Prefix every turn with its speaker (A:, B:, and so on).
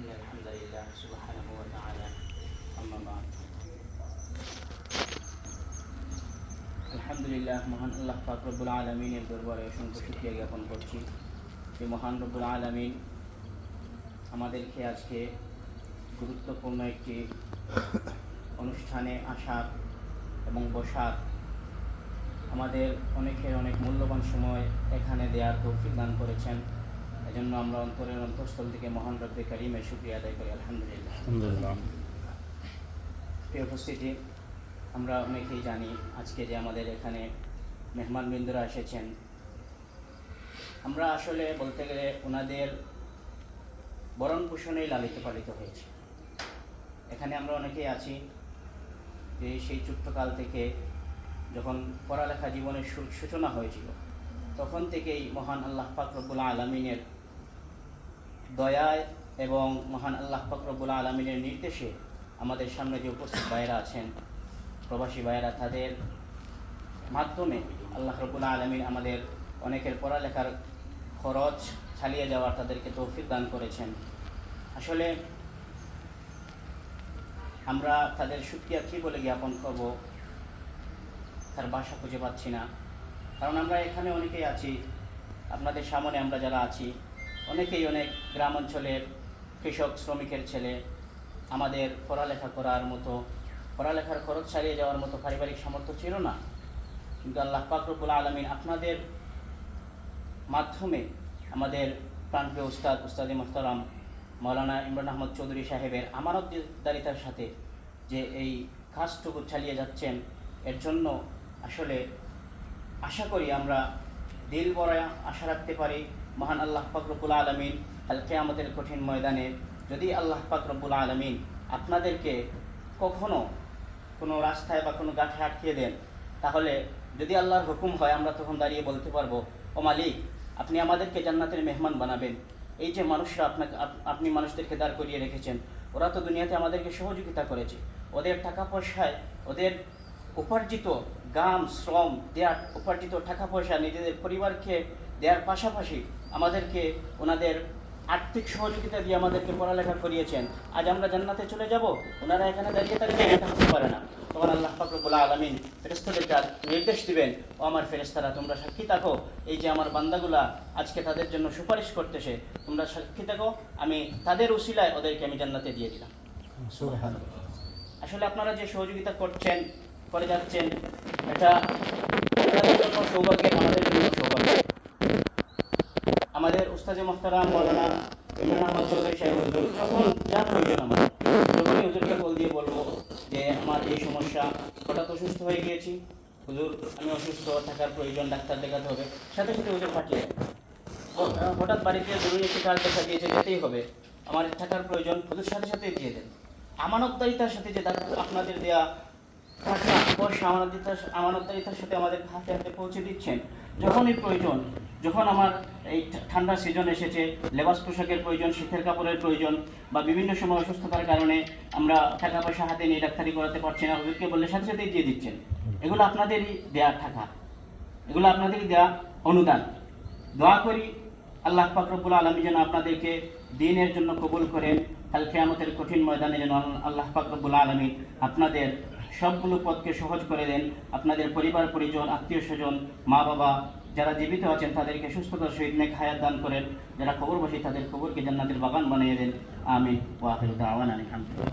A: إن الحمد لله سبحانه وتعالى أما بعد আলহামদুলিল্লাহ মহান আল্লাহ পাক রব্বুল আলামিনের দরবারে অসংখ্য শুকরিয়া জ্ঞাপন করছি যে মহান রব্বুল আলামিন আমাদেরকে আজকে গুরুত্বপূর্ণ একটি অনুষ্ঠানে আসার এবং বসার আমাদের অনেকের অনেক মূল্যবান সময় এখানে দেওয়ার তৌফিক দান করেছেন। এজন্য আমরা অন্তরের অন্তঃস্থল থেকে মহান রব্বে কারীমের শুকরিয়া আদায় করি। আলহামদুলিল্লাহ। প্রিয় উপস্থিতি, আমরা অনেকেই জানি আজকে যে আমাদের এখানে মেহমানবৃন্দরা এসেছেন, আমরা আসলে বলতে গেলে ওনাদের বরণ পোষণেই লালিত পালিত হয়েছে। এখানে আমরা অনেকেই আছি যে সেই ছোট্টকাল থেকে যখন পড়ালেখা জীবনের সূচনা হয়েছিল তখন থেকেই মহান আল্লাহ পাক রব্বুল আলামিনের দয়ায় এবং মহান আল্লাহ পাক রব্বুল আলামিনের নির্দেশে আমাদের সামনে যে উপস্থিত ভাইয়েরা আছেন, প্রবাসী ভাইয়েরা, তাদের মাধ্যমে আল্লাহ রব্বুল আলামিন আমাদের অনেকের পড়ালেখার খরচ চালিয়ে যাওয়ার তাদেরকে তৌফিক দান করেছেন। আসলে আমরা তাদের শুকরিয়া কী বলে জ্ঞাপন করব তার ভাষা খুঁজে পাচ্ছি না। কারণ আমরা এখানে অনেকেই আছি, আপনাদের সামনে আমরা যারা আছি অনেকেই অনেক গ্রাম অঞ্চলের কৃষক শ্রমিকের ছেলে। আমাদের পড়ালেখা করার মতো, পড়ালেখার খরচ চালিয়ে যাওয়ার মতো পারিবারিক সামর্থ্য ছিল না, কিন্তু আল্লাহ পাক রব্বুল আলামিন আপনাদের মাধ্যমে আমাদের প্রাণপ্রিয় উস্তাদে মুহতারাম মাওলানা ইমরান আহমদ চৌধুরী সাহেবের আমানতদারিতার সাথে যে এই কাজটুকু চালিয়ে যাচ্ছেন, এর জন্য আসলে আশা করি আমরা দিল ভরা আশা রাখতে পারি মহান আল্লাহ পাক রব্বুল আলামিন কাল কিয়ামতের কঠিন ময়দানে যদি আল্লাহ পাক রব্বুল আলামিন আপনাদেরকে কখনো কোনো রাস্তায় বা কোনো গাঠে আটকিয়ে দেন, তাহলে যদি আল্লাহর হুকুম হয় আমরা তখন দাঁড়িয়ে বলতে পারবো, ও মালিক, আপনি আমাদেরকে জান্নাতের মেহমান বানাবেন। এই যে মানুষরা আপনি মানুষদেরকে দাঁড় করিয়ে রেখেছেন, ওরা তো দুনিয়াতে আমাদেরকে সহযোগিতা করেছে, ওদের টাকা পয়সায়, ওদের উপার্জিত গাম শ্রম দেওয়ার উপার্জিত টাকা পয়সা নিজেদের পরিবারকে দেওয়ার পাশাপাশি আমাদেরকে ওনাদের আর্থিক সহযোগিতা দিয়ে আমাদেরকে পড়ালেখা করিয়েছেন। আজ আমরা জান্নাতে চলে যাব, ওনারা এখানে দাঁড়িয়ে থাকলে এটা হতে পারে না। তখন আল্লাহ পাক রব্বুল আলামিন ফেরেশতাদেরকে নির্দেশ দিবেন, ও আমার ফেরেশতারা, তোমরা সাক্ষী থাকো এই যে আমার বান্দাগুলা আজকে তাদের জন্য সুপারিশ করতেছে, তোমরা সাক্ষী থাকো, আমি তাদের উসিলায় ওদেরকে আমি জান্নাতে দিয়ে দিলাম। সুবহানাল্লাহ। আসলে আপনারা যে সহযোগিতা করছেন, করে যাচ্ছেন, এটা আপনাদের জন্য সৌভাগ্য, আমাদের জন্য সৌভাগ্য। আমাদের উস্তাদে মুহতারাম মাওলানা ইমরান আহমদ চৌধুরী সাহেব হুজুর যখন যা প্রয়োজন আমার, যখনই হুজুরকে কল দিয়ে বলবো যে আমার এই সমস্যা, হঠাৎ অসুস্থ হয়ে গিয়েছি হুজুর, আমি অসুস্থ, থাকার প্রয়োজন, ডাক্তার দেখাতে হবে, সাথে সাথে হুজুর পাঠিয়ে দেয়। হঠাৎ বাড়িতে জরুরি একটি কাজ দেখা দিয়েছে, যেতেই হবে, আমার থাকার প্রয়োজন, হুজুর সাথে সাথে দিয়ে দেন। আমানতদারিতার সাথে যে আপনাদের দেয়া টাকা পয়সা আমানতদারিতার সাথে আমাদের হাতে হাতে পৌঁছে দিচ্ছেন। যখনই প্রয়োজন, যখন আমার এই ঠান্ডার সিজন এসেছে, লেবাস পোশাকের প্রয়োজন, শীতের কাপড়ের প্রয়োজন, বা বিভিন্ন সময় অসুস্থতার কারণে আমরা টাকা পয়সা হাতে নিয়ে ডাক্তারি করাতে পারছি না, হুজুরকে বললে সাথে সাথেই দিয়ে দিচ্ছেন। এগুলো আপনাদেরই দেয়া টাকা, এগুলো আপনাদেরই দেয়া অনুদান। দোয়া করি আল্লাহ পাক রব্বুল আলামিন যেন আপনাদেরকে দ্বীনের জন্য কবুল করেন। কাল কিয়ামতের কঠিন ময়দানে যেন আল্লাহ পাক রব্বুল আলামিন আপনাদের সবগুলো পথকে সহজ করে দেন। আপনাদের পরিবার পরিজন, আত্মীয় স্বজন, মা বাবা যারা জীবিত আছেন তাদেরকে সুস্থতার সহিত নেক হায়াত দান করেন। যারা কবরবাসী তাদের কবরকে জান্নাতের বাগান বানিয়ে দেন। আমিন। ওয়া আখিরু দাওয়ানা আলহামদুলিল্লাহ।